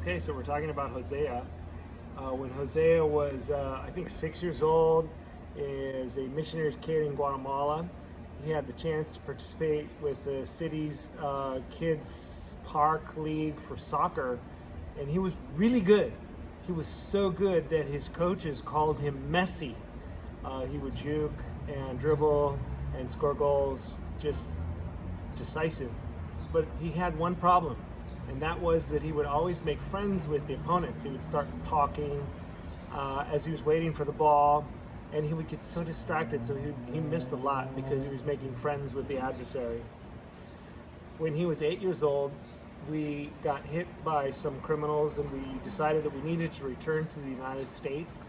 Okay, so we're talking about Hosea. When Hosea was, I think, 6 years old, is a missionary's kid in Guatemala. He had the chance to participate with the city's kids park league for soccer, and he was really good. He was so good that his coaches called him Messi. He would juke and dribble and score goals, just decisive. But he had one problem, and that was that he would always make friends with the opponents. He would start talking as he was waiting for the ball, and he would get so distracted, so he missed a lot because he was making friends with the adversary. When he was 8 years old, we got hit by some criminals, and we decided that we needed to return to the United States.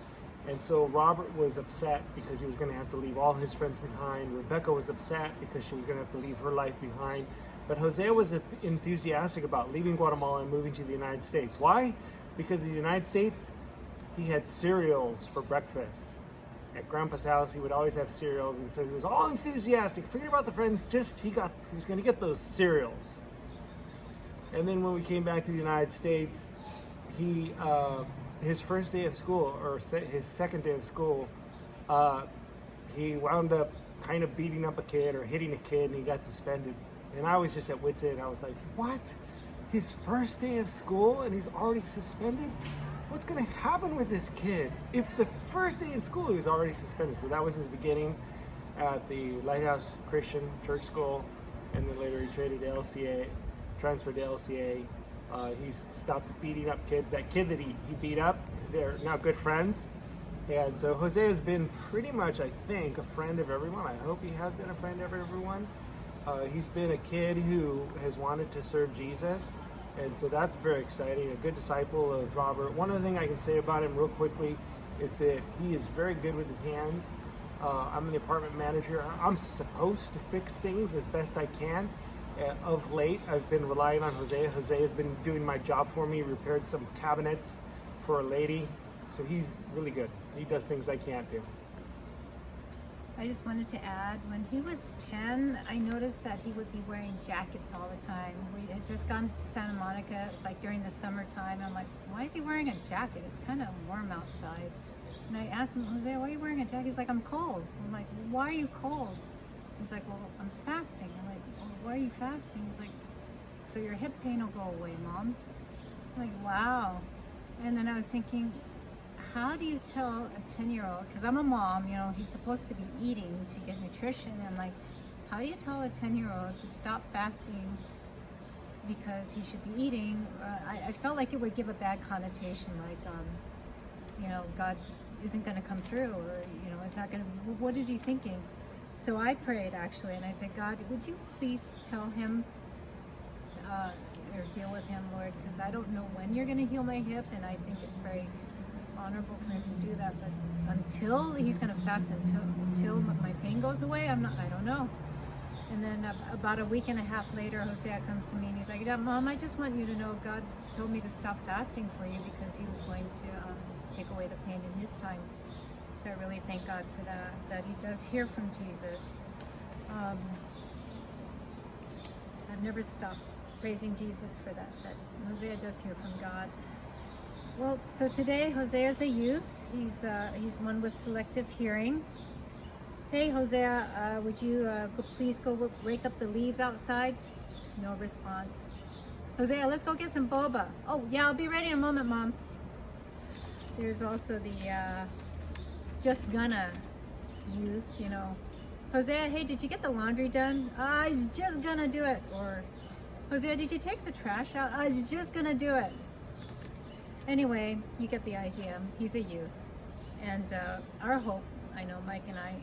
And so Robert was upset because he was going to have to leave all his friends behind. Rebecca was upset because she was going to have to leave her life behind. But Hosea was enthusiastic about leaving Guatemala and moving to the United States. Why? Because in the United States, he had cereals for breakfast. At Grandpa's house, he would always have cereals, and so he was all enthusiastic. Forget about the friends, just he was going to get those cereals. And then when we came back to the United States, his first day of school, or his second day of school, he wound up kind of beating up a kid or hitting a kid, and he got suspended. And I was just at wit's end. I was like, what? His first day of school and he's already suspended? What's going to happen with this kid? If the first day in school he was already suspended. So that was his beginning at the Lighthouse Christian Church School, and then later he transferred to LCA. He's stopped beating up kids. That kid that he beat up, they're now good friends. And so Hosea has been pretty much, I think, a friend of everyone. I hope he has been a friend of everyone. He's been a kid who has wanted to serve Jesus, and so that's very exciting. A good disciple of Robert. One other thing I can say about him real quickly is that he is very good with his hands. I'm the apartment manager. I'm supposed to fix things as best I can. Of late, I've been relying on Hosea. Hosea has been doing my job for me, repaired some cabinets for a lady. So he's really good. He does things I can't do. I just wanted to add, when he was 10, I noticed that he would be wearing jackets all the time. We had just gone to Santa Monica. It was like during the summertime. I'm like, why is he wearing a jacket? It's kind of warm outside. And I asked him, Hosea, why are you wearing a jacket? He's like, I'm cold. I'm like, why are you cold? He's like, well, I'm fasting. I'm like, well, why are you fasting? He's like, so your hip pain will go away, Mom. I'm like, wow. And then I was thinking, how do you tell a 10-year-old, because I'm a mom, you know, he's supposed to be eating to get nutrition. I'm like, how do you tell a 10-year-old to stop fasting because he should be eating? I felt like it would give a bad connotation, like, you know, God isn't going to come through, or, you know, it's not going to, what is he thinking? So I prayed, actually, and I said, God, would you please tell him or deal with him, Lord, because I don't know when you're going to heal my hip, and I think it's very honorable for him to do that, but until he's going to fast until my pain goes away, I don't know. And then about a week and a half later, Hosea comes to me and he's like, yeah, Mom, I just want you to know God told me to stop fasting for you because he was going to take away the pain in his time. So I really thank God for that he does hear from Jesus. I've never stopped praising Jesus for that Hosea does hear from God. Well, so today Hosea is a youth. He's one with selective hearing. Hey, Hosea, would you please go rake up the leaves outside? No response. Hosea, let's go get some boba. Oh, yeah, I'll be ready in a moment, Mom. There's also the just gonna youth, you know. Hosea, hey, did you get the laundry done? I was just gonna do it. Or, Hosea, did you take the trash out? I was just gonna do it. Anyway, you get the idea. He's a youth. And our hope, I know Mike and I,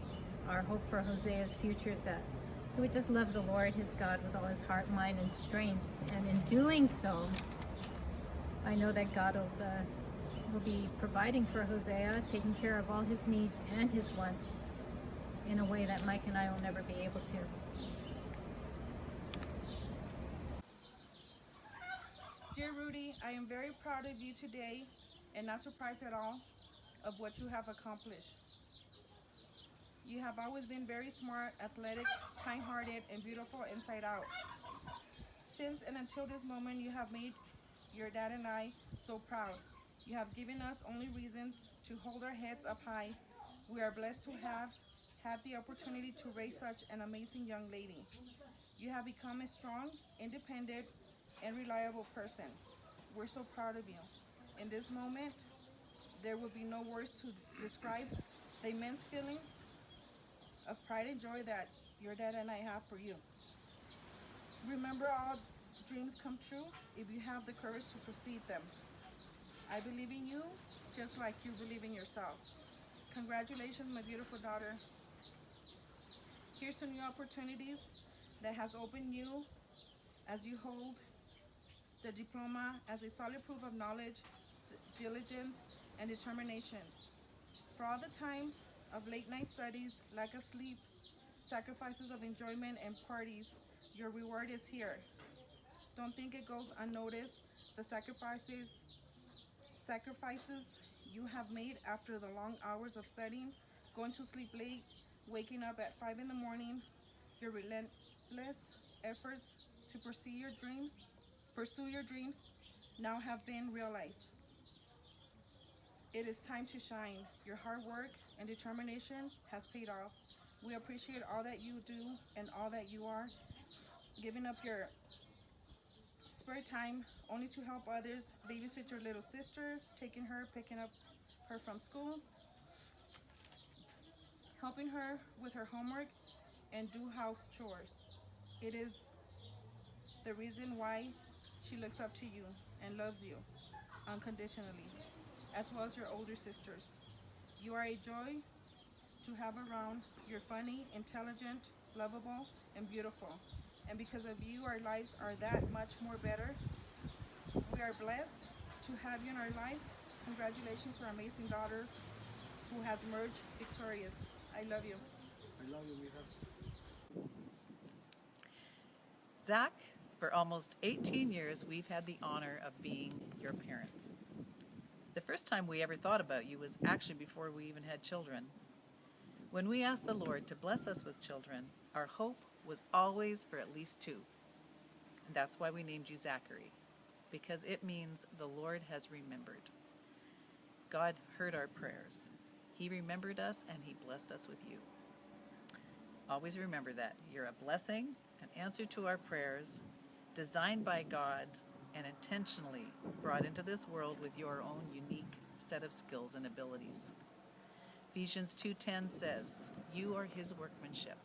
our hope for Hosea's future is that he would just love the Lord, his God, with all his heart, mind, and strength. And in doing so, I know that God will be providing for Hosea, taking care of all his needs and his wants in a way that Mike and I will never be able to. Dear Rudee, I am very proud of you today and not surprised at all of what you have accomplished. You have always been very smart, athletic, kind-hearted, and beautiful inside out. Since and until this moment, you have made your dad and I so proud. You have given us only reasons to hold our heads up high. We are blessed to have had the opportunity to raise such an amazing young lady. You have become a strong, independent, and reliable person. We're so proud of you. In this moment, there will be no words to describe the immense feelings of pride and joy that your dad and I have for you. Remember, all dreams come true if you have the courage to proceed them. I believe in you just like you believe in yourself. Congratulations, my beautiful daughter. Here's to new opportunities that has opened you as you hold the diploma as a solid proof of knowledge, diligence, and determination. For all the times of late night studies, lack of sleep, sacrifices of enjoyment and parties, your reward is here. Don't think it goes unnoticed. The sacrifices you have made after the long hours of studying, going to sleep late, waking up at 5 in the morning, your relentless efforts to pursue your dreams now have been realized. It is time to shine. Your hard work and determination has paid off. We appreciate all that you do and all that you are, giving up your spare time only to help others, babysit your little sister, taking her, picking up her from school, helping her with her homework, and do house chores. It is the reason why she looks up to you and loves you unconditionally, as well as your older sisters. You are a joy to have around. You're funny, intelligent, lovable, and beautiful. And because of you, our lives are that much more better. We are blessed to have you in our lives. Congratulations to our amazing daughter who has emerged victorious. I love you. I love you, Mija. Zach, for almost 18 years, we've had the honor of being your parents. The first time we ever thought about you was actually before we even had children. When we asked the Lord to bless us with children, our hope was always for at least 2. And that's why we named you Zachary, because it means the Lord has remembered. God heard our prayers. He remembered us and He blessed us with you. Always remember that. You're a blessing, an answer to our prayers, designed by God and intentionally brought into this world with your own unique set of skills and abilities. Ephesians 2:10 says, "You are His workmanship,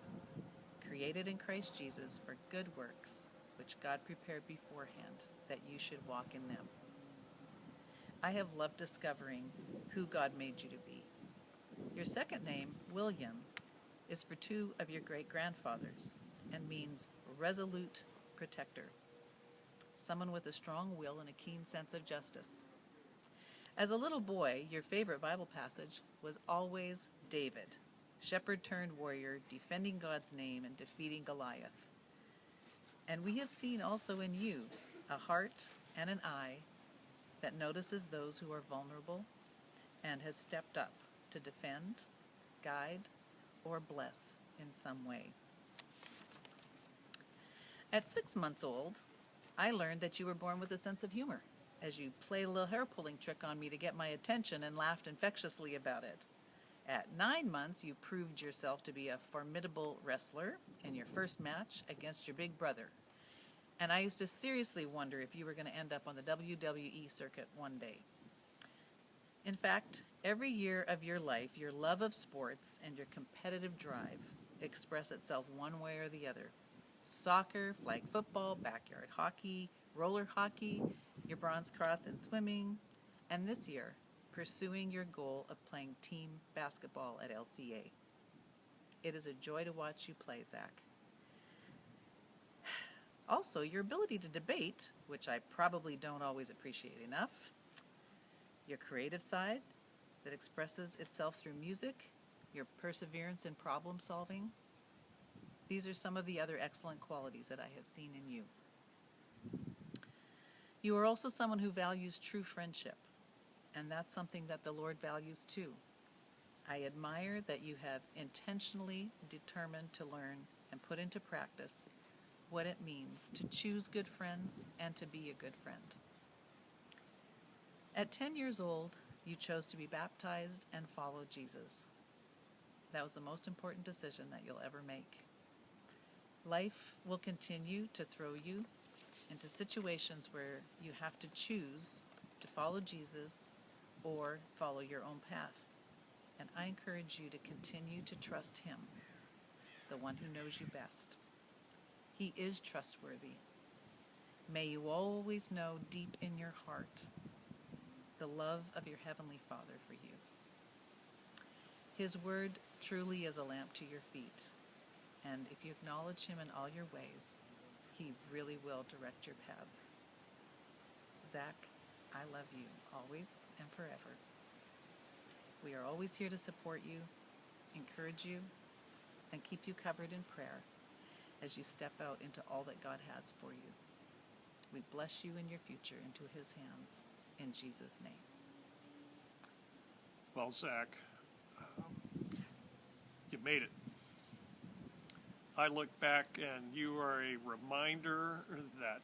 created in Christ Jesus for good works, which God prepared beforehand, that you should walk in them." I have loved discovering who God made you to be. Your second name, William, is for 2 of your great-grandfathers and means resolute protector, someone with a strong will and a keen sense of justice. As a little boy, your favorite Bible passage was always David, shepherd turned warrior, defending God's name and defeating Goliath. And we have seen also in you a heart and an eye that notices those who are vulnerable and has stepped up to defend, guide, or bless in some way. At 6 months old, I learned that you were born with a sense of humor, as you played a little hair-pulling trick on me to get my attention and laughed infectiously about it. At 9 months, you proved yourself to be a formidable wrestler in your first match against your big brother. And I used to seriously wonder if you were going to end up on the WWE circuit one day. In fact, every year of your life, your love of sports and your competitive drive express itself one way or the other. Soccer, flag football, backyard hockey, roller hockey, your bronze cross in swimming, and this year, pursuing your goal of playing team basketball at LCA. It is a joy to watch you play, Zach. Also, your ability to debate, which I probably don't always appreciate enough, your creative side that expresses itself through music, your perseverance in problem solving. These are some of the other excellent qualities that I have seen in you. You are also someone who values true friendship, and that's something that the Lord values too. I admire that you have intentionally determined to learn and put into practice what it means to choose good friends and to be a good friend. At 10 years old, you chose to be baptized and follow Jesus. That was the most important decision that you'll ever make. Life will continue to throw you into situations where you have to choose to follow Jesus or follow your own path. And I encourage you to continue to trust him, the one who knows you best. He is trustworthy. May you always know deep in your heart the love of your Heavenly Father for you. His word truly is a lamp to your feet, and if you acknowledge him in all your ways, he really will direct your paths. Zach, I love you always and forever. We are always here to support you, encourage you, and keep you covered in prayer as you step out into all that God has for you. We bless you and your future into his hands, in Jesus' name. Well, Zach, you made it. I look back and you are a reminder that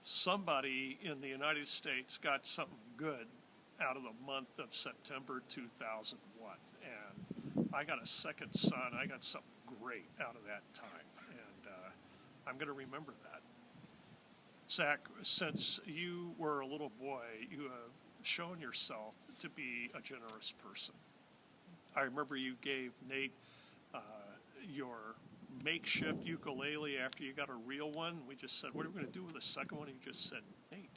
somebody in the United States got something good out of the month of September 2001. And I got a second son. I got something great out of that time. And I'm going to remember that. Zach, since you were a little boy, you have shown yourself to be a generous person. I remember you gave Nate your makeshift ukulele after you got a real one. We just said, what are we going to do with the second one? And you just said, Nate.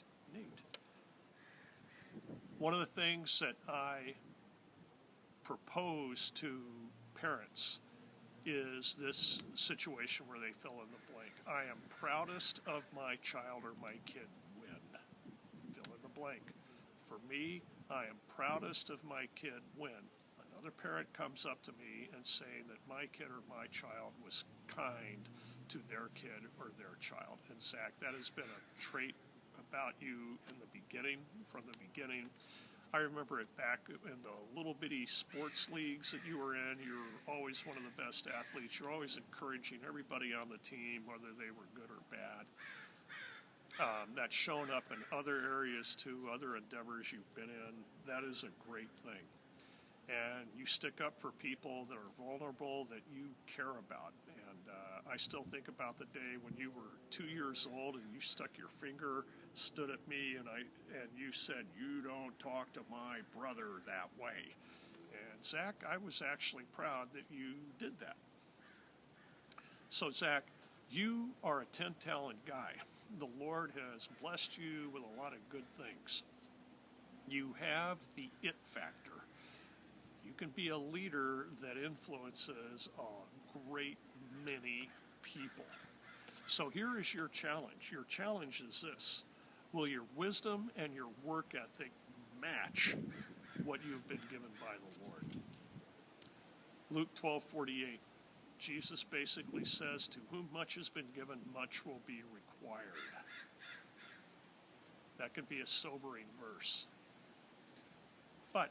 One of the things that I propose to parents is this situation where they fill in the blank. I am proudest of my child or my kid when. Fill in the blank. For me, I am proudest of my kid when another parent comes up to me and saying that my kid or my child was kind to their kid or their child. And Zach, that has been a trait about you in the beginning, from the beginning. I remember it back in the little bitty sports leagues that you were in. You were always one of the best athletes. You're always encouraging everybody on the team, whether they were good or bad. That's shown up in other areas too, other endeavors you've been in. That is a great thing. And you stick up for people that are vulnerable, that you care about. And I still think about the day when you were 2 years old and you stuck your finger, stood at me, and you said, "You don't talk to my brother that way." And Zach, I was actually proud that you did that. So Zach, you are a 10-talent guy. The Lord has blessed you with a lot of good things. You have the it factor. You can be a leader that influences a great many people. So here is your challenge. Your challenge is this. Will your wisdom and your work ethic match what you've been given by the Lord? Luke 12:48. Jesus basically says, to whom much has been given, much will be required. That could be a sobering verse. But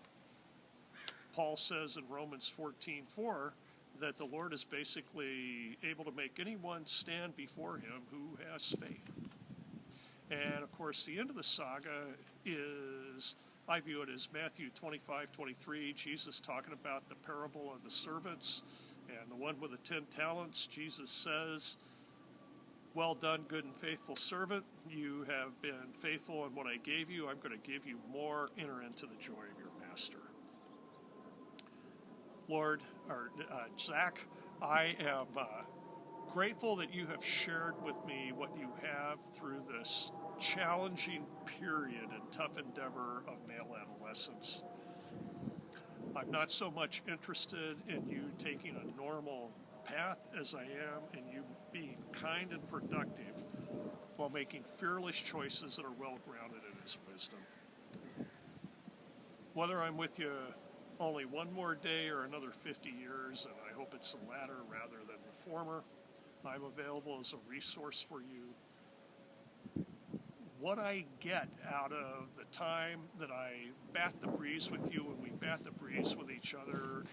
Paul says in Romans 14:4 that the Lord is basically able to make anyone stand before him who has faith. And of course, the end of the saga is, I view it as Matthew 25:23, Jesus talking about the parable of the servants, and the one with the 10 talents. Jesus says, well done, good and faithful servant. You have been faithful in what I gave you. I'm going to give you more. Enter into the joy of your master. Lord, Zach, I am grateful that you have shared with me what you have through this challenging period and tough endeavor of male adolescence. I'm not so much interested in you taking a normal path as I am in you being kind and productive while making fearless choices that are well grounded in his wisdom. Whether I'm with you only one more day or another 50 years, and I hope it's the latter rather than the former, I'm available as a resource for you. What I get out of the time that I bat the breeze with you and we bat the breeze with each other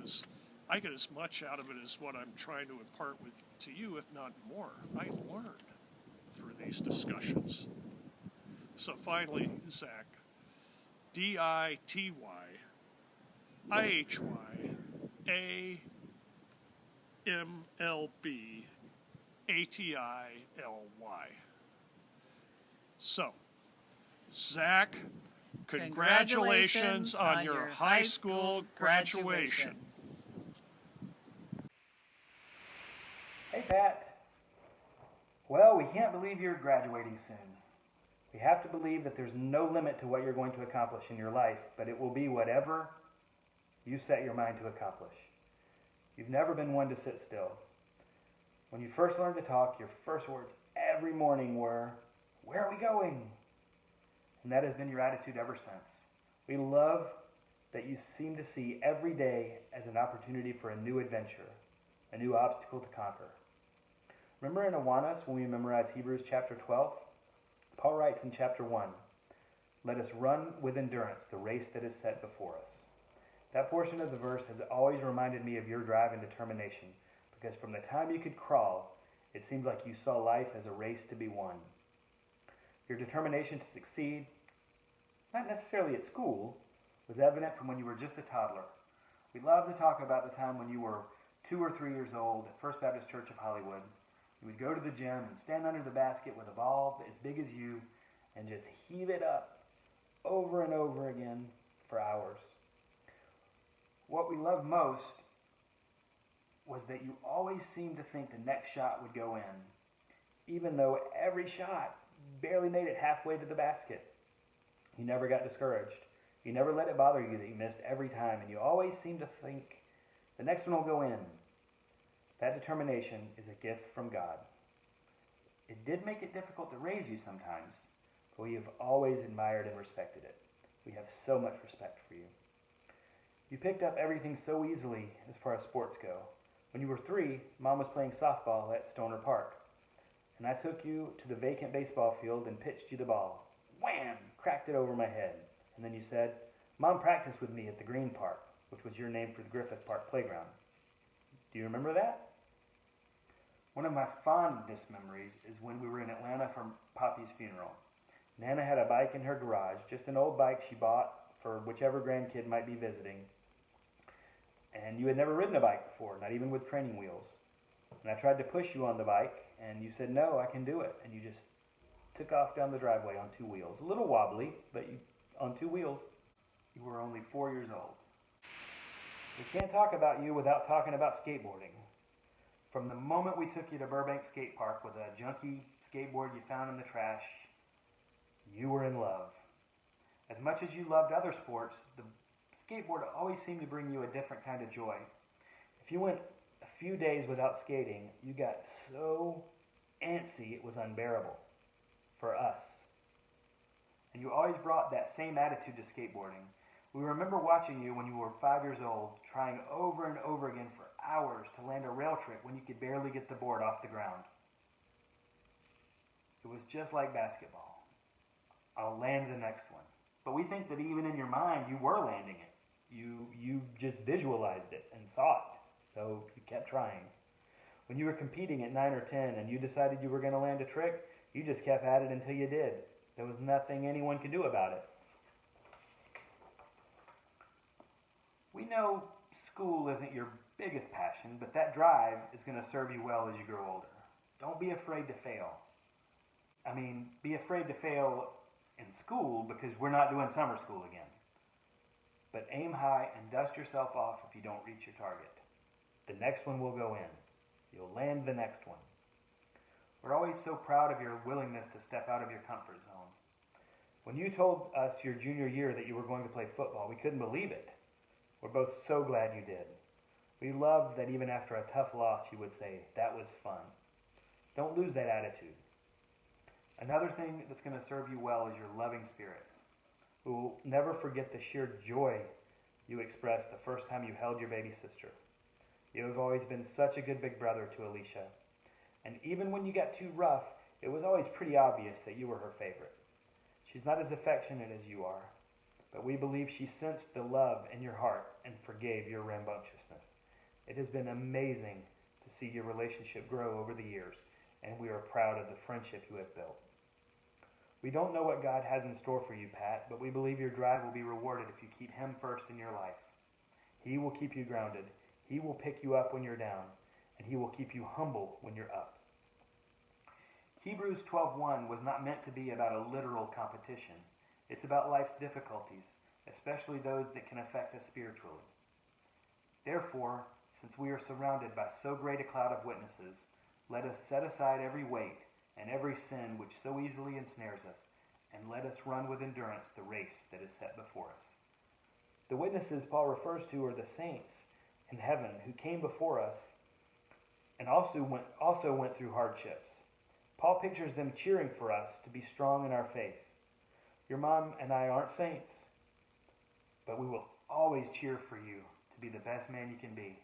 is I get as much out of it as what I'm trying to impart to you, if not more. I learned through these discussions. So finally, Zach, DITYHYMLBATILY. So, Zach, congratulations on your high school graduation. Hey, Pat. Well, we can't believe you're graduating soon. We have to believe that there's no limit to what you're going to accomplish in your life, but it will be whatever you set your mind to accomplish. You've never been one to sit still. When you first learned to talk, your first words every morning were, "Where are we going?" And that has been your attitude ever since. We love that you seem to see every day as an opportunity for a new adventure, a new obstacle to conquer. Remember in Awanas when we memorized Hebrews chapter 12? Paul writes in chapter 1, "Let us run with endurance the race that is set before us." That portion of the verse has always reminded me of your drive and determination, because from the time you could crawl, it seemed like you saw life as a race to be won. Your determination to succeed, not necessarily at school, was evident from when you were just a toddler. We love to talk about the time when you were 2 or 3 years old at First Baptist Church of Hollywood. You would go to the gym and stand under the basket with a ball as big as you and just heave it up over and over again for hours. What we loved most was that you always seemed to think the next shot would go in, even though every shot barely made it halfway to the basket. You never got discouraged. You never let it bother you that you missed every time, and you always seemed to think the next one will go in. That determination is a gift from God. It did make it difficult to raise you sometimes, but we have always admired and respected it. We have so much respect for you. You picked up everything so easily as far as sports go. When you were 3, Mom was playing softball at Stoner Park, and I took you to the vacant baseball field and pitched you the ball. Wham! Cracked it over my head. And then you said, "Mom practiced with me at the Green Park," which was your name for the Griffith Park playground. Do you remember that? One of my fondest memories is when we were in Atlanta for Poppy's funeral. Nana had a bike in her garage, just an old bike she bought for whichever grandkid might be visiting. And you had never ridden a bike before, not even with training wheels. And I tried to push you on the bike, and you said, "No, I can do it." And you just took off down the driveway on 2 wheels. A little wobbly, but on 2 wheels. You were only 4 years old. We can't talk about you without talking about skateboarding. From the moment we took you to Burbank Skate Park with a junky skateboard you found in the trash, you were in love. As much as you loved other sports, the skateboard always seemed to bring you a different kind of joy. If you went a few days without skating, you got so antsy it was unbearable. For us. And you always brought that same attitude to skateboarding. We remember watching you when you were 5 years old, trying over and over again for hours to land a rail trick when you could barely get the board off the ground. It was just like basketball. I'll land the next one. But we think that even in your mind, you were landing it. You just visualized it and saw it. So you kept trying. When you were competing at 9 or 10 and you decided you were going to land a trick, you just kept at it until you did. There was nothing anyone could do about it. We know school isn't your biggest passion, but that drive is going to serve you well as you grow older. Don't be afraid to fail. Be afraid to fail in school because we're not doing summer school again. But aim high and dust yourself off if you don't reach your target. The next one will go in. You'll land the next one. We're always so proud of your willingness to step out of your comfort zone. When you told us your junior year that you were going to play football, we couldn't believe it. We're both so glad you did. We loved that even after a tough loss, you would say, "That was fun." Don't lose that attitude. Another thing that's going to serve you well is your loving spirit. We will never forget the sheer joy you expressed the first time you held your baby sister. You have always been such a good big brother to Alicia. And even when you got too rough, it was always pretty obvious that you were her favorite. She's not as affectionate as you are, but we believe she sensed the love in your heart and forgave your rambunctiousness. It has been amazing to see your relationship grow over the years, and we are proud of the friendship you have built. We don't know what God has in store for you, Pat, but we believe your drive will be rewarded if you keep Him first in your life. He will keep you grounded. He will pick you up when you're down, and He will keep you humble when you're up. Hebrews 12:1 was not meant to be about a literal competition. It's about life's difficulties, especially those that can affect us spiritually. Therefore, since we are surrounded by so great a cloud of witnesses, let us set aside every weight and every sin which so easily ensnares us, and let us run with endurance the race that is set before us. The witnesses Paul refers to are the saints in heaven who came before us and also went through hardships. Paul pictures them cheering for us to be strong in our faith. Your mom and I aren't saints, but we will always cheer for you to be the best man you can be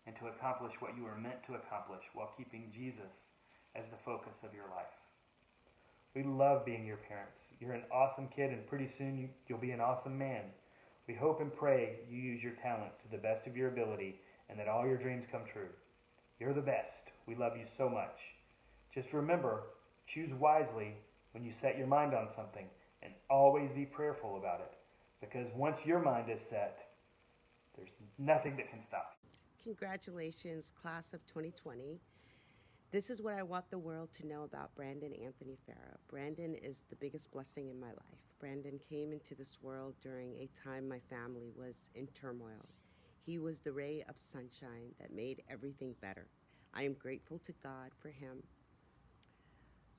and to accomplish what you are meant to accomplish while keeping Jesus as the focus of your life. We love being your parents. You're an awesome kid, and pretty soon you'll be an awesome man. We hope and pray you use your talents to the best of your ability and that all your dreams come true. You're the best. We love you so much. Just remember, choose wisely when you set your mind on something, and always be prayerful about it, because once your mind is set, there's nothing that can stop you. Congratulations, class of 2020. This is what I want the world to know about Brandon Anthony Farah. Brandon is the biggest blessing in my life. Brandon came into this world during a time my family was in turmoil. He was the ray of sunshine that made everything better. I am grateful to God for him.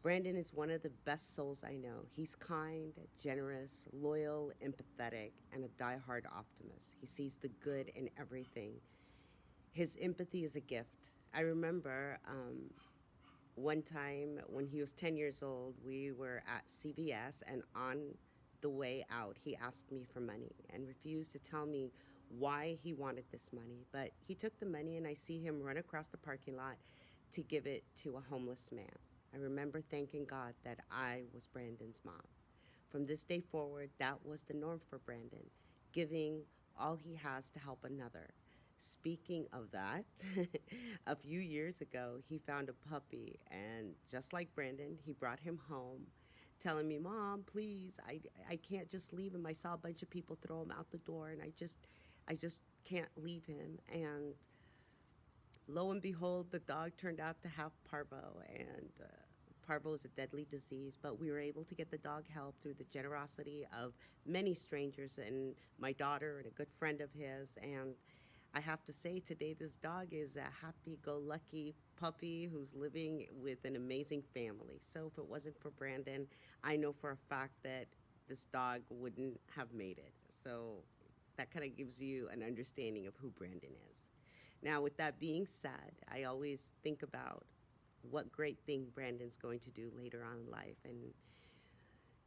Brandon is one of the best souls I know. He's kind, generous, loyal, empathetic, and a diehard optimist. He sees the good in everything. His empathy is a gift. I remember one time when he was 10 years old, we were at CVS, and on the way out, he asked me for money and refused to tell me why he wanted this money. But he took the money, and I see him run across the parking lot to give it to a homeless man. I remember thanking God that I was Brandon's mom. From this day forward, that was the norm for Brandon, giving all he has to help another. Speaking of that, a few years ago, he found a puppy, and just like Brandon, he brought him home, telling me, "Mom, please, I can't just leave him. I saw a bunch of people throw him out the door, and I just can't leave him." And lo and behold, the dog turned out to have parvo, and parvo is a deadly disease, but we were able to get the dog help through the generosity of many strangers and my daughter and a good friend of his. And I have to say, today this dog is a happy-go-lucky puppy who's living with an amazing family. So if it wasn't for Brandon, I know for a fact that this dog wouldn't have made it. So that kind of gives you an understanding of who Brandon is. Now, with that being said, I always think about what great thing Brandon's going to do later on in life. And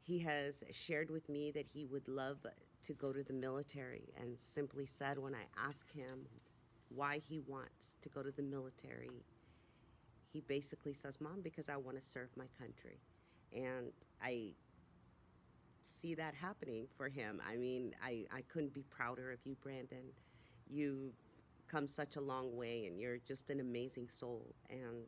he has shared with me that he would love to go to the military, and simply said when I asked him why he wants to go to the military, he basically says, "Mom, because I want to serve my country." And I see that happening for him. I mean, I couldn't be prouder of you, Brandon. You've come such a long way, and you're just an amazing soul. And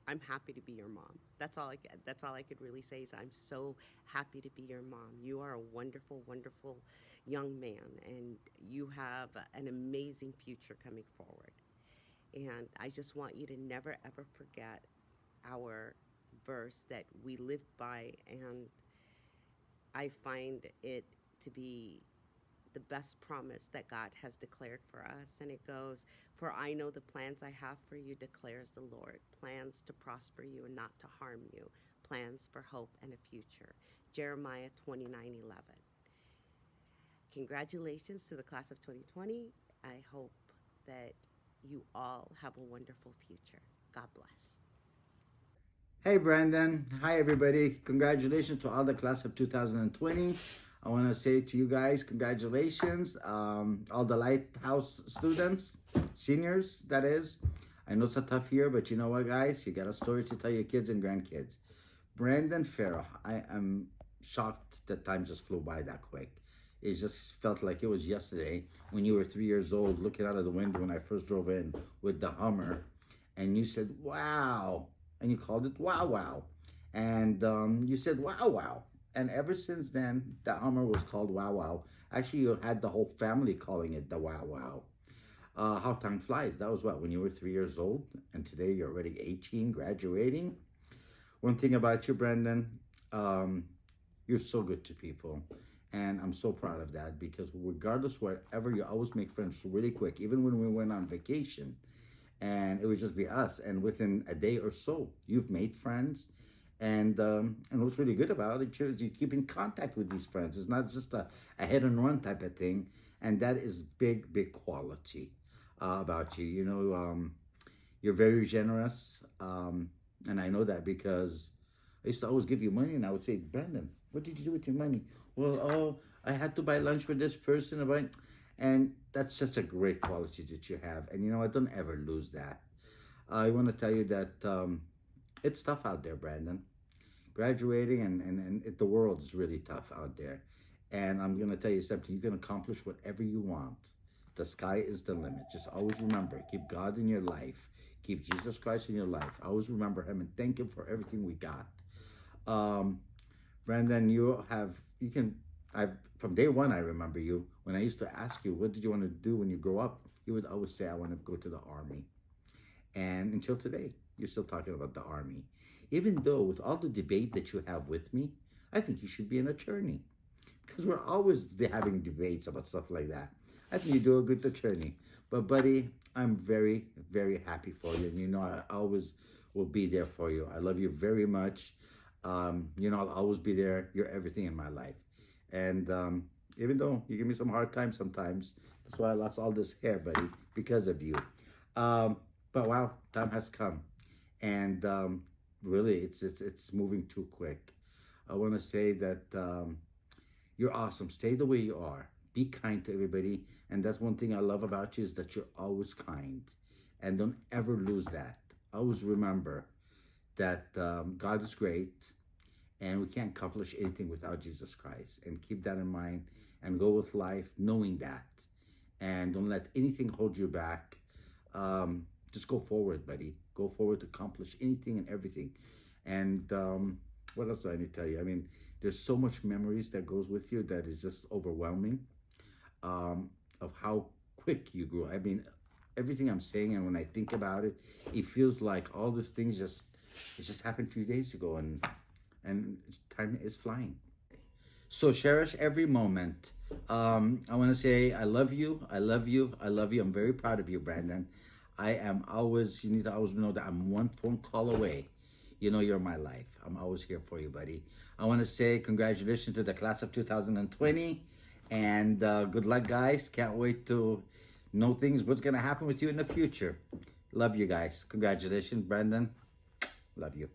I'm happy to be your mom. That's all I could really say is I'm so happy to be your mom. You are a wonderful, wonderful young man, and you have an amazing future coming forward. And I just want you to never, ever forget our verse that we live by, and I find it to be the best promise that God has declared for us. And it goes, "For I know the plans I have for you, declares the Lord, plans to prosper you and not to harm you, plans for hope and a future." Jeremiah 29:11. Congratulations to the class of 2020. I hope that you all have a wonderful future. God bless. Hey Brandon, hi everybody. Congratulations to all the class of 2020. I want to say to you guys, congratulations, all the Lighthouse students, seniors, that is. I know it's a tough year, but you know what, guys? You got a story to tell your kids and grandkids. Brandon Farah, I am shocked that time just flew by that quick. It just felt like it was yesterday when you were 3 years old, looking out of the window when I first drove in with the Hummer, and you said, "Wow," and you called it "Wow Wow." And you said, wow, wow. And ever since then, the Hummer was called Wow Wow. Actually, you had the whole family calling it the Wow Wow. How time flies. That was what, when you were 3 years old? And today you're already 18, graduating. One thing about you, Brendan, you're so good to people. And I'm so proud of that because regardless wherever, you always make friends really quick. Even when we went on vacation and it would just be us, and within a day or so, you've made friends. And what's really good about it is you keep in contact with these friends. It's not just a hit and run type of thing. And that is big, big quality about you. You know, you're very generous. And I know that because I used to always give you money, and I would say, Brendan, what did you do with your money? Well, oh, I had to buy lunch for this person. And that's just a great quality that you have. And, you know, I don't ever lose that. I want to tell you that it's tough out there, Brandon. Graduating and the world is really tough out there. And I'm going to tell you something. You can accomplish whatever you want. The sky is the limit. Just always remember, keep God in your life. Keep Jesus Christ in your life. Always remember him and thank him for everything we got. Brandon, from day one, I remember you. When I used to ask you, what did you want to do when you grow up? You would always say, I want to go to the Army. And until today, you're still talking about the Army. Even though with all the debate that you have with me, I think you should be an attorney. Because we're always having debates about stuff like that. I think you do a good attorney. But buddy, I'm very, very happy for you. And you know, I always will be there for you. I love you very much. You know, I'll always be there. You're everything in my life. And even though you give me some hard time sometimes, that's why I lost all this hair, buddy, because of you. But wow, time has come. And really, it's moving too quick. I want to say that you're awesome. Stay the way you are. Be kind to everybody. And that's one thing I love about you is that you're always kind. And don't ever lose that. Always remember that God is great. And we can't accomplish anything without Jesus Christ. And keep that in mind. And go with life knowing that. And don't let anything hold you back. Just go forward, buddy. Go forward to accomplish anything and everything. And what else do I need to tell you? I mean, there's so much memories that goes with you that is just overwhelming of how quick you grew. I mean, everything I'm saying, and when I think about it, it feels like all these things just happened a few days ago, and time is flying. So cherish every moment. I want to say I love you. I love you. I love you. I'm very proud of you, Brandon. You need to always know that I'm one phone call away. You know you're my life. I'm always here for you, buddy. I want to say congratulations to the class of 2020. And good luck, guys. Can't wait to know what's going to happen with you in the future. Love you guys. Congratulations, Brandon. Love you.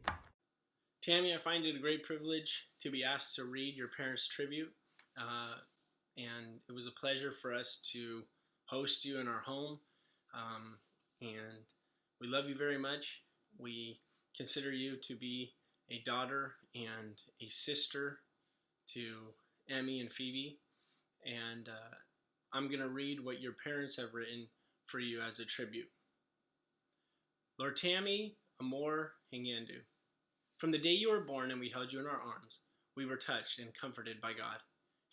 Tammy, I find it a great privilege to be asked to read your parents' tribute. And it was a pleasure for us to host you in our home. And we love you very much. We consider you to be a daughter and a sister to Emmy and Phoebe. And I'm going to read what your parents have written for you as a tribute. Lortoume Hang'andu. From the day you were born and we held you in our arms, we were touched and comforted by God.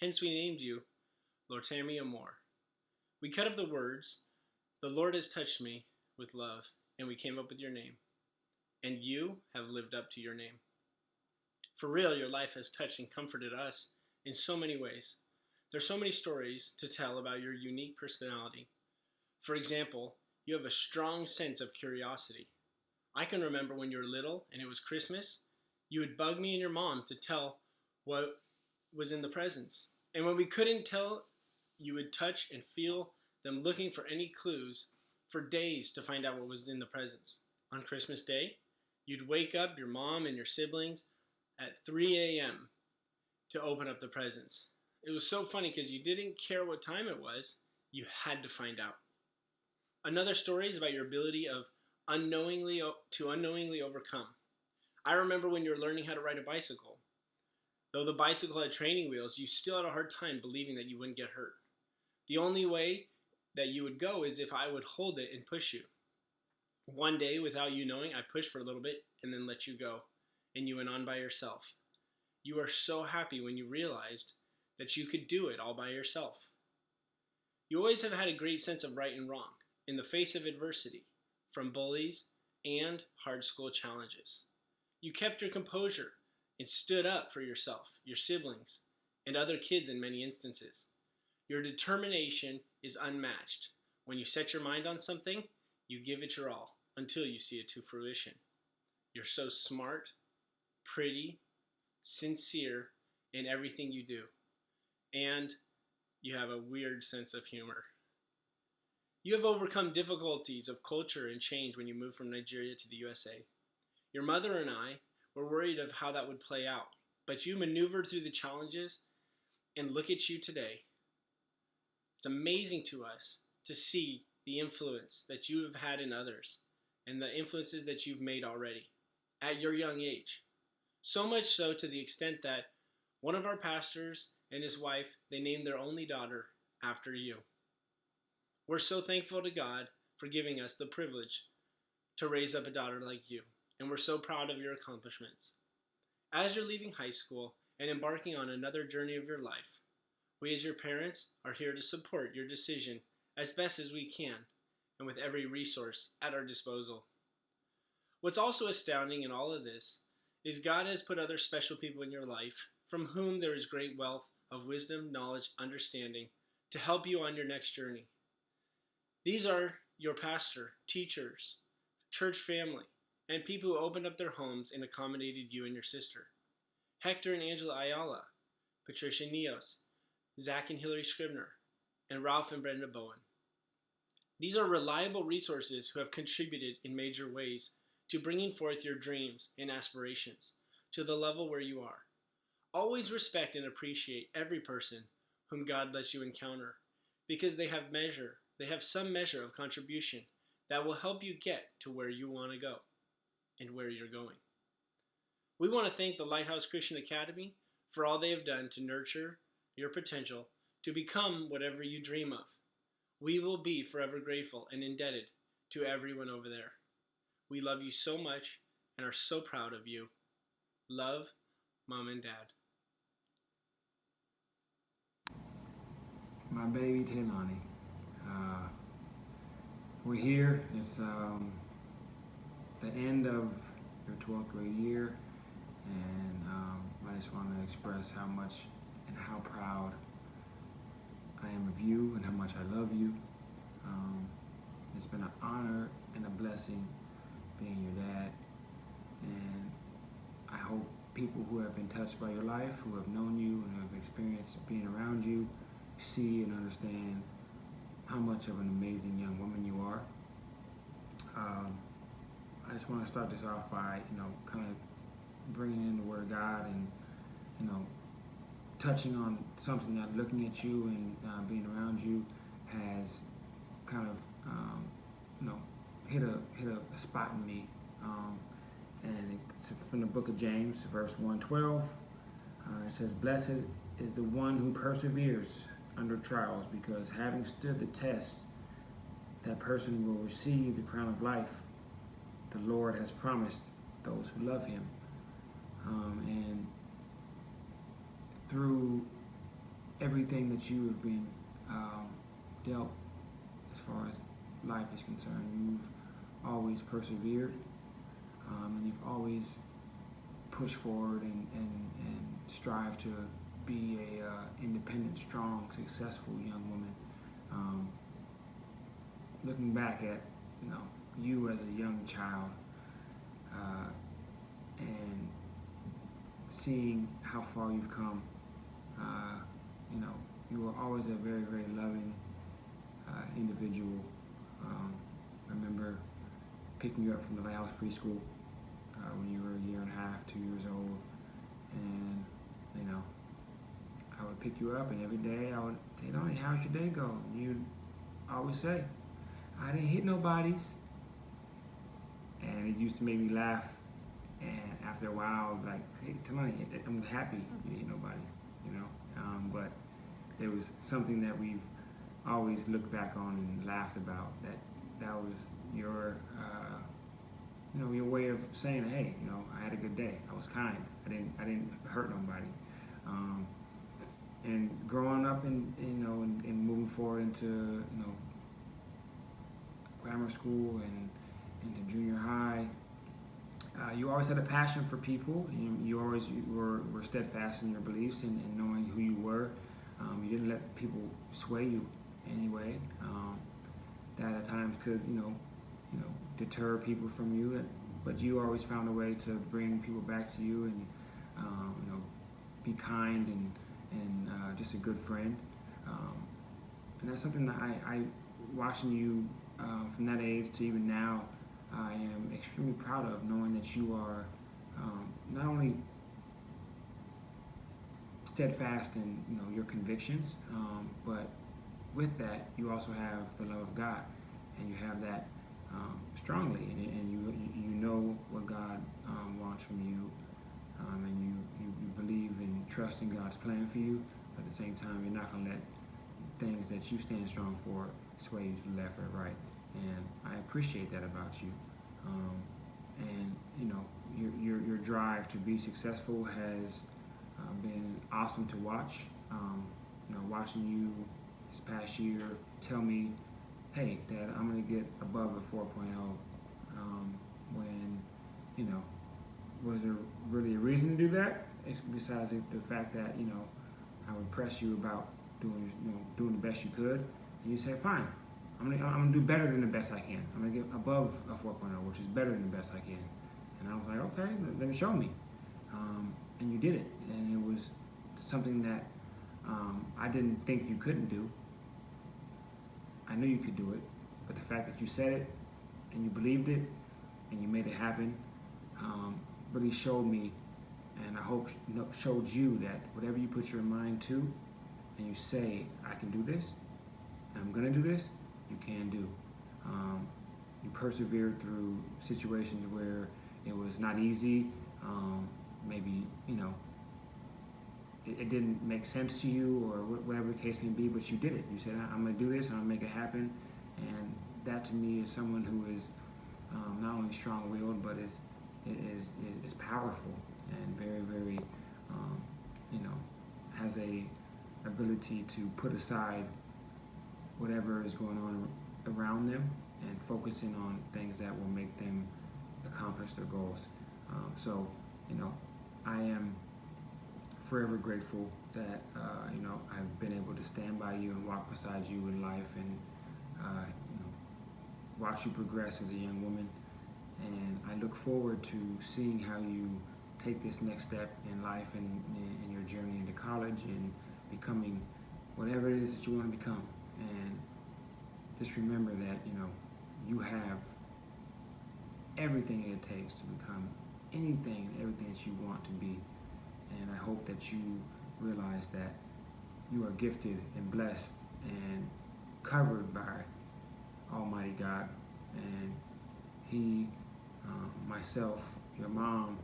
Hence we named you Lortoume. We cut up the words, the Lord has touched me with love, and we came up with your name. And you have lived up to your name. For real, your life has touched and comforted us in so many ways. There's so many stories to tell about your unique personality. For example, you have a strong sense of curiosity. I can remember when you were little and it was Christmas, you would bug me and your mom to tell what was in the presents. And when we couldn't tell, you would touch and feel them looking for any clues for days to find out what was in the presents. On Christmas Day, you'd wake up your mom and your siblings at 3 a.m. to open up the presents. It was so funny because you didn't care what time it was, you had to find out. Another story is about your ability to unknowingly overcome. I remember when you were learning how to ride a bicycle. Though the bicycle had training wheels, you still had a hard time believing that you wouldn't get hurt. The only way that you would go is if I would hold it and push you. One day, without you knowing, I pushed for a little bit and then let you go. and you went on by yourself. You are so happy when you realized that you could do it all by yourself. You always have had a great sense of right and wrong in the face of adversity, from bullies and hard school challenges. You kept your composure and stood up for yourself, your siblings, and other kids in many instances. Your determination is unmatched. When you set your mind on something, you give it your all until you see it to fruition. You're so smart, pretty, sincere in everything you do, and you have a weird sense of humor. You have overcome difficulties of culture and change when you moved from Nigeria to the USA. Your mother and I were worried of how that would play out, but you maneuvered through the challenges, and look at you today. It's amazing to us to see the influence that you have had in others and the influences that you've made already at your young age. So much so to the extent that one of our pastors and his wife, they named their only daughter after you. We're so thankful to God for giving us the privilege to raise up a daughter like you, and we're so proud of your accomplishments. As you're leaving high school and embarking on another journey of your life, we as your parents are here to support your decision as best as we can and with every resource at our disposal. What's also astounding in all of this is God has put other special people in your life from whom there is great wealth of wisdom, knowledge, understanding to help you on your next journey. These are your pastor, teachers, church family, and people who opened up their homes and accommodated you and your sister. Hector and Angela Ayala, Patricia Neos, Zach and Hillary Scribner, and Ralph and Brenda Bowen. These are reliable resources who have contributed in major ways to bringing forth your dreams and aspirations to the level where you are. Always respect and appreciate every person whom God lets you encounter, because they have some measure of contribution that will help you get to where you want to go and where you're going. We want to thank the Lighthouse Christian Academy for all they have done to nurture your potential to become whatever you dream of. We will be forever grateful and indebted to everyone over there. We love you so much and are so proud of you. Love, Mom and Dad. My baby Tailoni. We're here. It's the end of your 12th grade year, and I just want to express how much and how proud I am of you and how much I love you. It's been an honor and a blessing being your dad, and I hope people who have been touched by your life, who have known you and who have experienced being around you, see and understand how much of an amazing young woman you are. I just want to start this off by, kind of bringing in the Word of God and, touching on something that looking at you and being around you has kind of, hit a spot in me. And it's from the book of James, verse 1:12. It says, "Blessed is the one who perseveres under trials, because having stood the test, that person will receive the crown of life the Lord has promised those who love him." And through everything that you have been dealt as far as life is concerned, you've always persevered, and you've always pushed forward and strive to be a independent, strong, successful young woman. Looking back at you as a young child and seeing how far you've come, you were always a very, very loving individual. I remember picking you up from the Lighthouse preschool when you were a year and a half, 2 years old, and I would pick you up, and every day I would say, "Tailoni, how's your day go?" And you'd always say, "I didn't hit nobody's." And it used to make me laugh, and after a while I was like, "Hey, Tailoni, I'm happy you didn't hit nobody," but it was something that we've always looked back on and laughed about, that was your your way of saying, hey, I had a good day. I was kind. I didn't hurt nobody. And growing up and moving forward into grammar school and into junior high, you always had a passion for people. You always were steadfast in your beliefs and knowing who you were. You didn't let people sway you anyway. That at times could deter people from you, but you always found a way to bring people back to you and be kind and just a good friend. And that's something that I watching you from that age to even now, I am extremely proud of, knowing that you are not only steadfast in your convictions, but with that you also have the love of God, and you have that strongly, and you know what God wants from you, and you believe and trust in God's plan for you. But at the same time, you're not going to let things that you stand strong for sway you to the left or right. And I appreciate that about you. And your drive to be successful has been awesome to watch. Watching you this past year tell me, hey, Dad, I'm going to get above a 4.0, when, was there really a reason to do that? Besides the fact that, I would press you about doing the best you could, and you say, fine, I'm gonna do better than the best I can. I'm gonna get above a 4.0, which is better than the best I can. And I was like, okay, then show me. And you did it, and it was something that I didn't think you couldn't do. I knew you could do it, but the fact that you said it, and you believed it, and you made it happen, really showed me, and I hope showed you that whatever you put your mind to, and you say, I can do this, and I'm gonna do this, you can do. You persevered through situations where it was not easy, maybe, it didn't make sense to you, or whatever the case may be, but you did it. You said, I'm going to do this, and I'm going to make it happen. And that to me is someone who is not only strong-willed, but is powerful and very, very, has a ability to put aside whatever is going on around them and focusing on things that will make them accomplish their goals. So, I am forever grateful that I've been able to stand by you and walk beside you in life, and watch you progress as a young woman. And I look forward to seeing how you take this next step in life and in your journey into college and becoming whatever it is that you want to become. And just remember that you have everything it takes to become anything and everything that you want to be. And I hope that you realize that you are gifted and blessed and covered by Almighty God. And He, myself, your mom,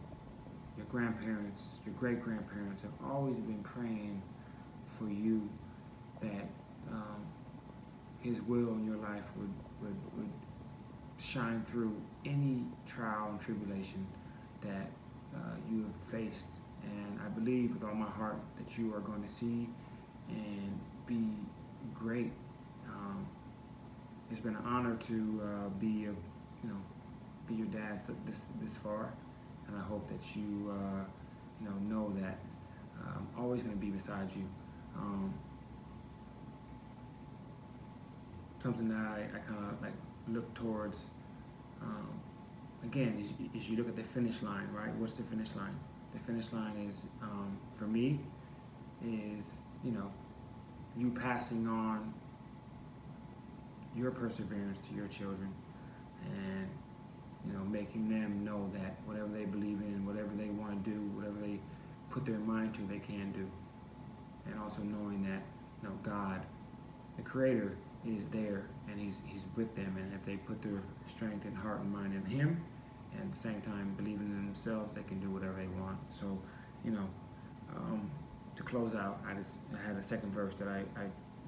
your grandparents, your great-grandparents have always been praying for you that His will in your life would shine through any trial and tribulation that you have faced. And I believe with all my heart that you are going to see and be great. It's been an honor to be your dad this far, and I hope that you know that I'm always going to be beside you. Something that I kind of like look towards. Again, as you look at the finish line, right? What's the finish line? The finish line is, for me, is, you passing on your perseverance to your children, and, making them know that whatever they believe in, whatever they want to do, whatever they put their mind to, they can do. And also knowing that, God, the Creator, is there, and He's with them, and if they put their strength and heart and mind in Him, and at the same time believing in themselves, they can do whatever they want. So, to close out, I had a second verse that I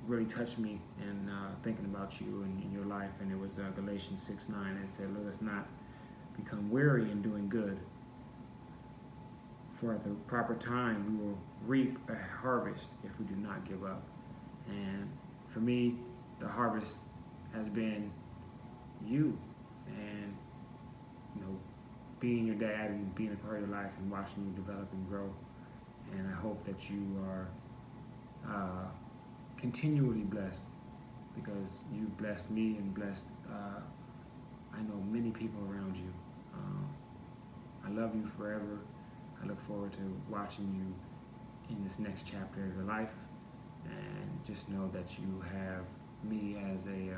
really touched me in thinking about you and your life, and it was Galatians 6:9. It said, let us not become weary in doing good. For at the proper time, we will reap a harvest if we do not give up. And for me, the harvest has been you, and being your dad and being a part of your life and watching you develop and grow. And I hope that you are continually blessed, because you've blessed me and blessed I know many people around you. I love you forever. I look forward to watching you in this next chapter of your life, and just know that you have me as a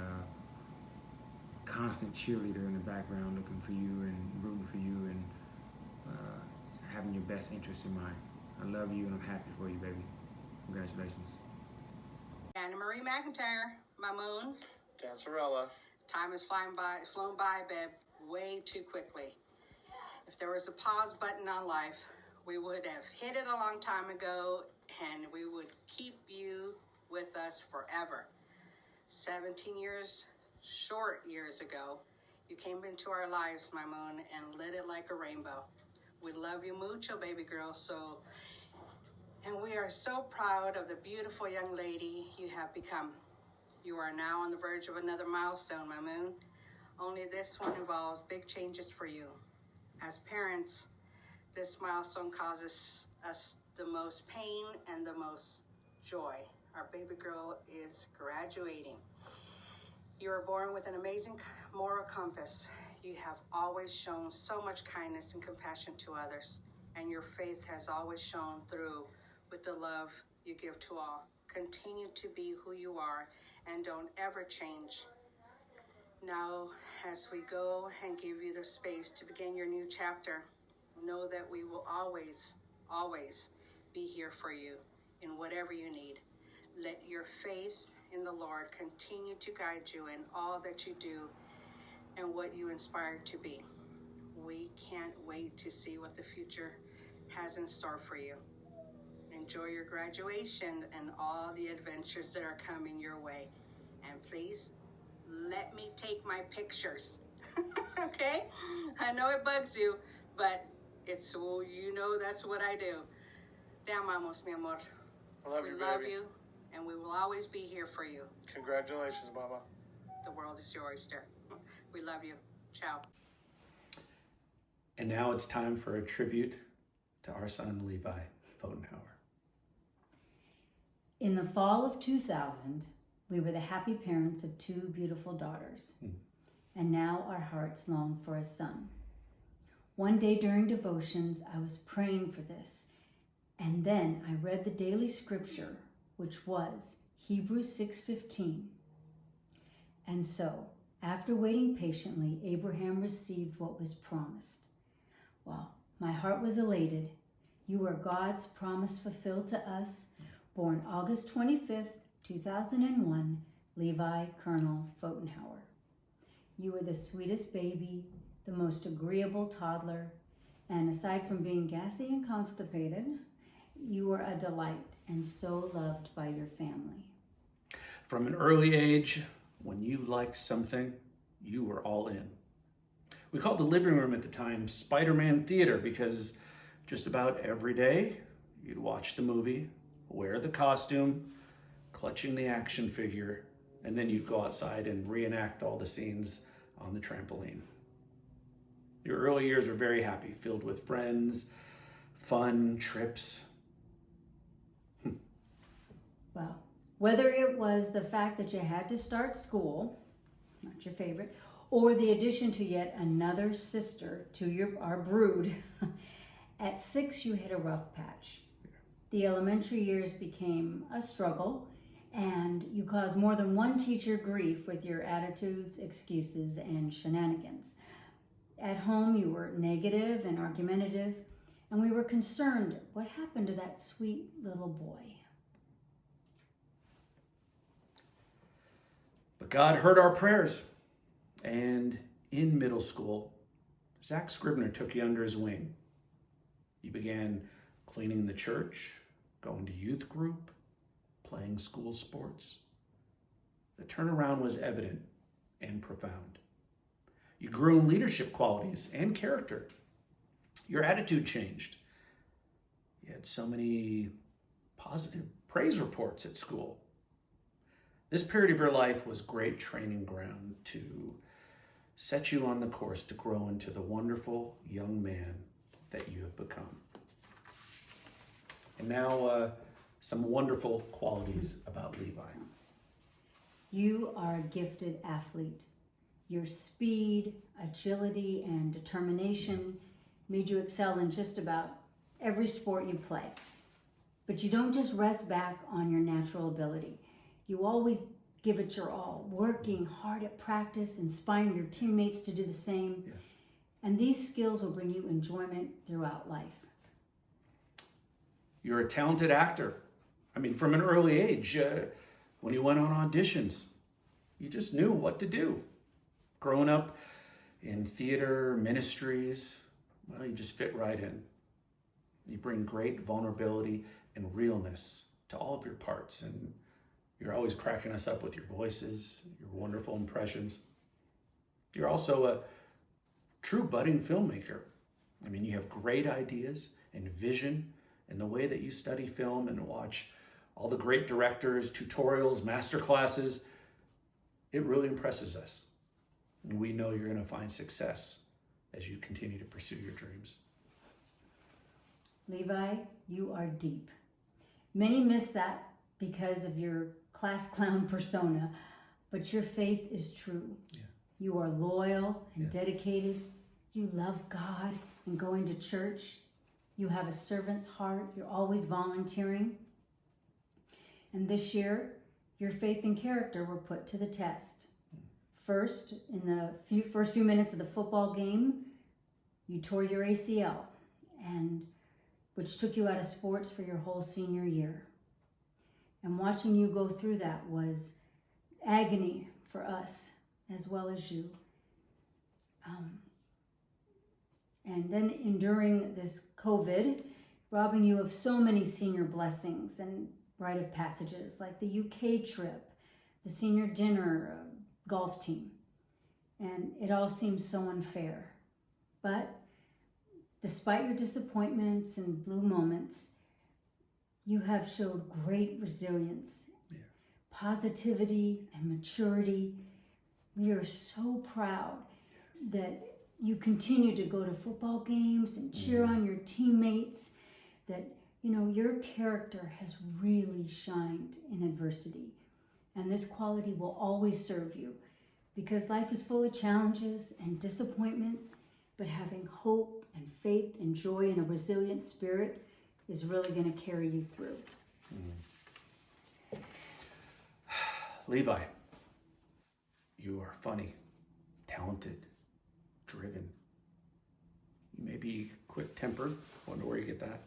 constant cheerleader in the background, looking for you and rooting for you, and having your best interest in mind. I love you, and I'm happy for you, baby. Congratulations. Shannon Mclntyre, my moon. Dancerella. Time has flown by, babe, way too quickly. If there was a pause button on life, we would have hit it a long time ago, and we would keep you with us forever. 17 short years ago, you came into our lives, my moon, and lit it like a rainbow. We love you mucho, baby girl, and we are so proud of the beautiful young lady you have become. You are now on the verge of another milestone, my moon. Only this one involves big changes for you. As parents, this milestone causes us the most pain and the most joy. Our baby girl is graduating. You were born with an amazing moral compass. You have always shown so much kindness and compassion to others, and your faith has always shone through with the love you give to all. Continue to be who you are, and don't ever change. Now, as we go and give you the space to begin your new chapter, know that we will always, always be here for you in whatever you need. Let your faith in the Lord continue to guide you in all that you do and what you inspire to be. We can't wait to see what the future has in store for you. Enjoy your graduation and all the adventures that are coming your way. And please, let me take my pictures. Okay? I know it bugs you, but it's so that's what I do. Te amamos, mi amor. I love we you, love baby. you, and we will always be here for you. Congratulations, Mama. The world is your oyster. We love you. Ciao. And now it's time for a tribute to our son, Levi Photenhauer. In the fall of 2000, we were the happy parents of 2 beautiful daughters, and now our hearts long for a son. One day during devotions, I was praying for this, and then I read the daily scripture, which was Hebrews 6:15. And so, after waiting patiently, Abraham received what was promised. Well, my heart was elated. You are God's promise fulfilled to us, born August 25th, 2001, Levi Colonel Photenhauer. You were the sweetest baby, the most agreeable toddler, and aside from being gassy and constipated, you were a delight and so loved by your family. From an early age, when you liked something, you were all in. We called the living room at the time Spider-Man Theater because just about every day you'd watch the movie, wear the costume, clutching the action figure, and then you'd go outside and reenact all the scenes on the trampoline. Your early years were very happy, filled with friends, fun, trips. Well, whether it was the fact that you had to start school, not your favorite, or the addition to yet another sister to our brood, at 6 you hit a rough patch. The elementary years became a struggle, and you caused more than one teacher grief with your attitudes, excuses, and shenanigans. At home, you were negative and argumentative, and we were concerned, what happened to that sweet little boy? But God heard our prayers, and in middle school, Zach Scribner took you under his wing. You began cleaning the church, going to youth group, playing school sports. The turnaround was evident and profound. You grew in leadership qualities and character. Your attitude changed. You had so many positive praise reports at school. This period of your life was great training ground to set you on the course to grow into the wonderful young man that you have become. And now, some wonderful qualities about Levi. You are a gifted athlete. Your speed, agility, and determination made you excel in just about every sport you play. But you don't just rest back on your natural ability. You always give it your all, working hard at practice, inspiring your teammates to do the same. Yeah. And these skills will bring you enjoyment throughout life. You're a talented actor. I mean, from an early age, when you went on auditions, you just knew what to do. Growing up in theater, ministries, well, you just fit right in. You bring great vulnerability and realness to all of your parts, and you're always cracking us up with your voices, your wonderful impressions. You're also a true budding filmmaker. I mean, you have great ideas and vision, and the way that you study film and watch all the great directors, tutorials, master classes, it really impresses us. And we know you're going to find success as you continue to pursue your dreams. Levi, you are deep. Many miss that because of your class clown persona, but your faith is true. Yeah. You are loyal and dedicated. You love God and going to church. You have a servant's heart. You're always volunteering. And this year, your faith and character were put to the test. First, in the first few minutes of the football game, you tore your ACL, which took you out of sports for your whole senior year. And watching you go through that was agony for us as well as you. And then enduring this COVID, robbing you of so many senior blessings and rite of passages like the UK trip, the senior dinner, golf team. And it all seems so unfair. But despite your disappointments and blue moments, you have showed great resilience, positivity, and maturity. We are so proud that you continue to go to football games and cheer on your teammates, that, you know, your character has really shined in adversity. And this quality will always serve you, because life is full of challenges and disappointments, but having hope and faith and joy and a resilient spirit is really going to carry you through. Levi, you are funny, talented, driven. You may be quick-tempered, wonder where you get that,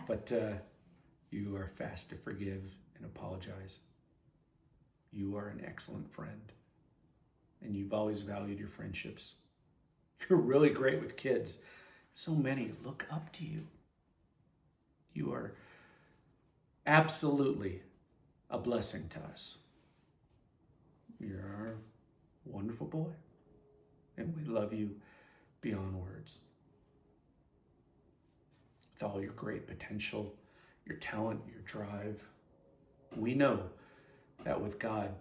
but you are fast to forgive and apologize. You are an excellent friend, and you've always valued your friendships. You're really great with kids. So many look up to you. You are absolutely a blessing to us. You're our wonderful boy, and we love you beyond words. With all your great potential, your talent, your drive, we know that with God,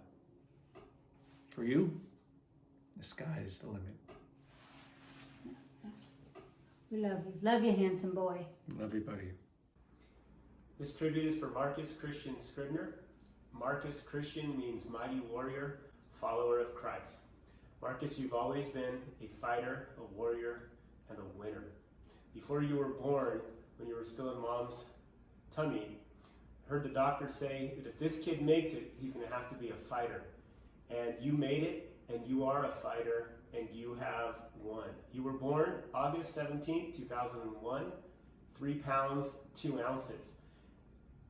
for you, the sky is the limit. We love you. Love you, handsome boy. Love you, buddy. This tribute is for Marcus Christian Scribner. Marcus Christian means mighty warrior, follower of Christ. Marcus, you've always been a fighter, a warrior, and a winner. Before you were born, when you were still in mom's tummy, I heard the doctor say that if this kid makes it, he's going to have to be a fighter. And you made it, and you are a fighter, and you have won. You were born August 17, 2001, 3 pounds, 2 ounces.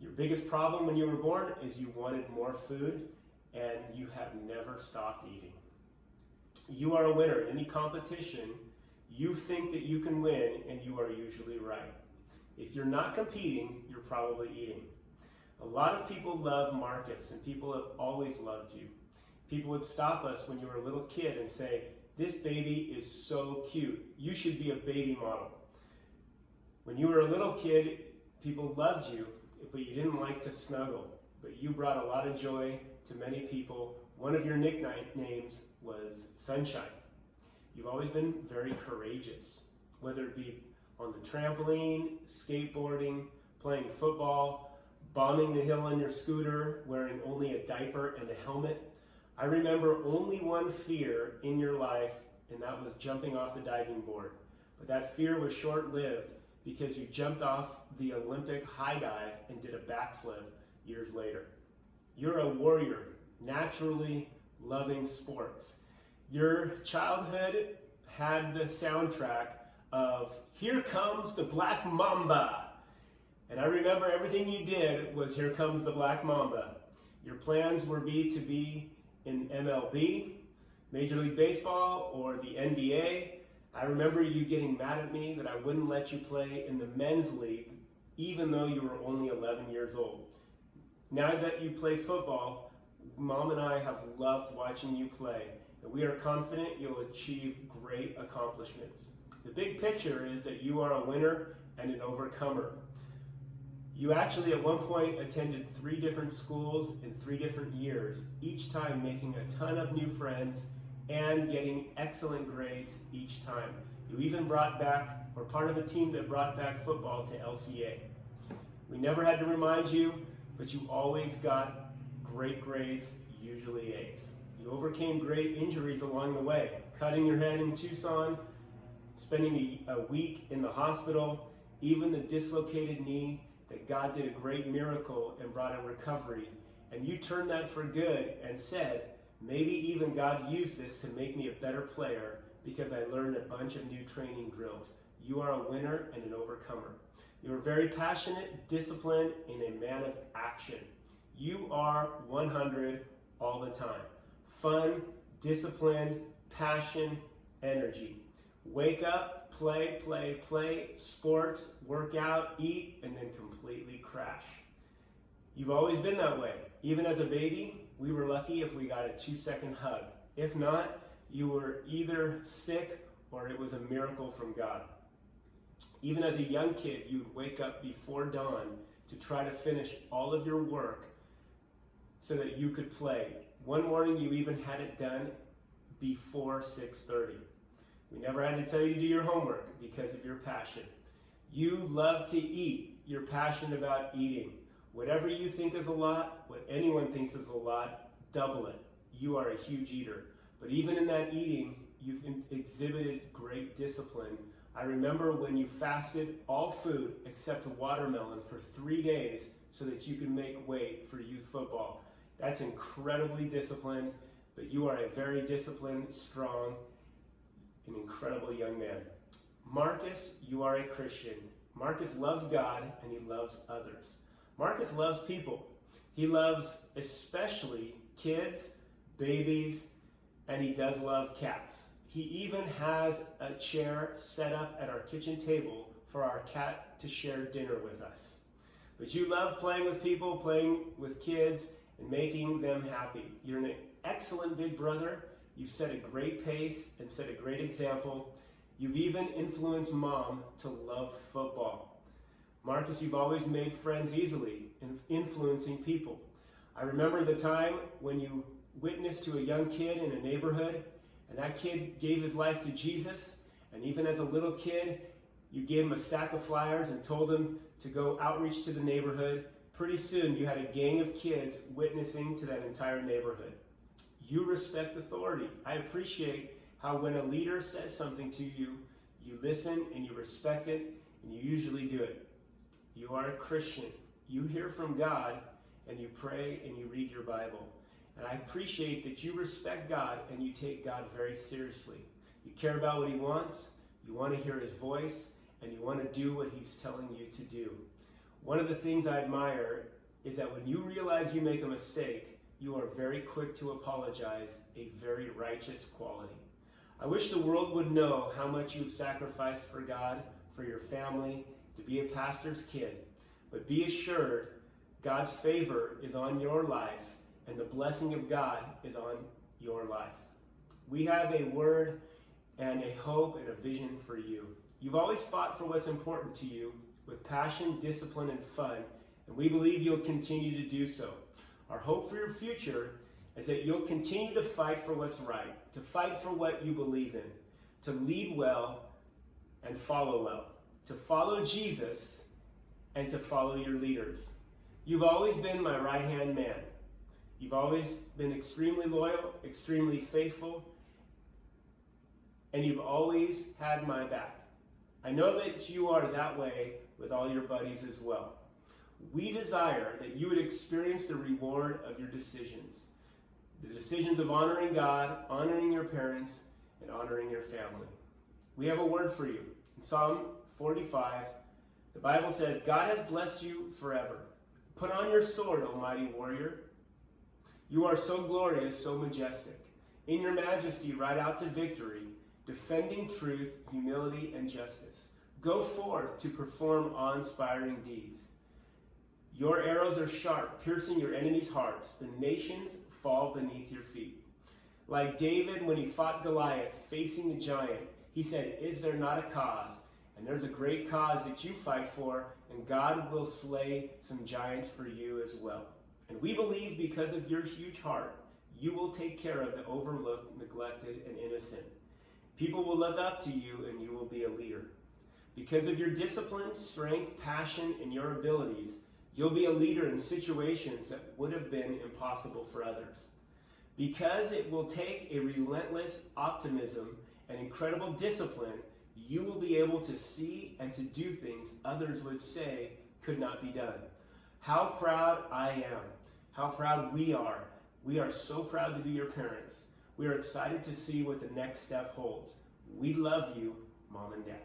Your biggest problem when you were born is you wanted more food, and you have never stopped eating. You are a winner in any competition. You think that you can win, and you are usually right. If you're not competing, you're probably eating. A lot of people love Marcus, and people have always loved you. People would stop us when you were a little kid and say, This baby is so cute. You should be a baby model. When you were a little kid, people loved you, but you didn't like to snuggle. But you brought a lot of joy to many people. One of your nicknames was Sunshine. You've always been very courageous, whether it be on the trampoline, skateboarding, playing football, bombing the hill on your scooter, wearing only a diaper and a helmet. I remember only one fear in your life, and that was jumping off the diving board. But that fear was short-lived because you jumped off the Olympic high dive and did a backflip years later. You're a warrior, naturally loving sports. Your childhood had the soundtrack of Here Comes the Black Mamba. And I remember everything you did was Here Comes the Black Mamba. Your plans were to be in MLB, Major League Baseball, or the NBA. I remember you getting mad at me that I wouldn't let you play in the men's league, even though you were only 11 years old. Now that you play football, Mom and I have loved watching you play, and we are confident you'll achieve great accomplishments. The big picture is that you are a winner and an overcomer. You actually at one point attended 3 different schools in 3 different years, each time making a ton of new friends and getting excellent grades each time. You even were part of a team that brought back football to LCA. We never had to remind you, but you always got great grades, usually A's. You overcame great injuries along the way, cutting your head in Tucson, spending a week in the hospital, even the dislocated knee, that God did a great miracle and brought a recovery. And you turned that for good and said, maybe even God used this to make me a better player because I learned a bunch of new training drills. You are a winner and an overcomer. You are very passionate, disciplined, and a man of action. You are 100 all the time. Fun, disciplined, passion, energy. Wake up, play, play, play, sports, work out, eat, and then completely crash. You've always been that way. Even as a baby, we were lucky if we got a 2-second hug. If not, you were either sick or it was a miracle from God. Even as a young kid, you would wake up before dawn to try to finish all of your work so that you could play. One morning, you even had it done before 6:30. We never had to tell you to do your homework because of your passion. You love to eat. You're passionate about eating. Whatever you think is a lot, what anyone thinks is a lot, double it. You are a huge eater. But even in that eating, you've exhibited great discipline. I remember when you fasted all food except watermelon for 3 days so that you could make weight for youth football. That's incredibly disciplined, but you are a very disciplined, strong, an incredible young man. Marcus, you are a Christian. Marcus loves God and he loves others. Marcus loves people. He loves especially kids, babies, and he does love cats. He even has a chair set up at our kitchen table for our cat to share dinner with us. But you love playing with people, playing with kids, and making them happy. You're an excellent big brother. You've set a great pace and set a great example. You've even influenced Mom to love football. Marcus, you've always made friends easily, influencing people. I remember the time when you witnessed to a young kid in a neighborhood, and that kid gave his life to Jesus, and even as a little kid, you gave him a stack of flyers and told him to go outreach to the neighborhood. Pretty soon, you had a gang of kids witnessing to that entire neighborhood. You respect authority. I appreciate how when a leader says something to you, you listen and you respect it, and you usually do it. You are a Christian. You hear from God, and you pray and you read your Bible. And I appreciate that you respect God and you take God very seriously. You care about what he wants, you want to hear his voice, and you want to do what he's telling you to do. One of the things I admire is that when you realize you make a mistake, you are very quick to apologize, a very righteous quality. I wish the world would know how much you've sacrificed for God, for your family, to be a pastor's kid. But be assured, God's favor is on your life, and the blessing of God is on your life. We have a word and a hope and a vision for you. You've always fought for what's important to you with passion, discipline, and fun, and we believe you'll continue to do so. Our hope for your future is that you'll continue to fight for what's right, to fight for what you believe in, to lead well and follow well, to follow Jesus and to follow your leaders. You've always been my right-hand man. You've always been extremely loyal, extremely faithful, and you've always had my back. I know that you are that way with all your buddies as well. We desire that you would experience the reward of your decisions. The decisions of honoring God, honoring your parents, and honoring your family. We have a word for you. In Psalm 45, the Bible says, God has blessed you forever. Put on your sword, O mighty warrior. You are so glorious, so majestic. In your majesty, ride out to victory, defending truth, humility, and justice. Go forth to perform awe-inspiring deeds. Your arrows are sharp, piercing your enemies' hearts. The nations fall beneath your feet. Like David when he fought Goliath, facing the giant, he said, is there not a cause? And there's a great cause that you fight for, and God will slay some giants for you as well. And we believe because of your huge heart, you will take care of the overlooked, neglected, and innocent. People will look up to you, and you will be a leader. Because of your discipline, strength, passion, and your abilities, you'll be a leader in situations that would have been impossible for others. Because it will take a relentless optimism and incredible discipline, you will be able to see and to do things others would say could not be done. How proud I am. How proud we are. We are so proud to be your parents. We are excited to see what the next step holds. We love you, Mom and Dad.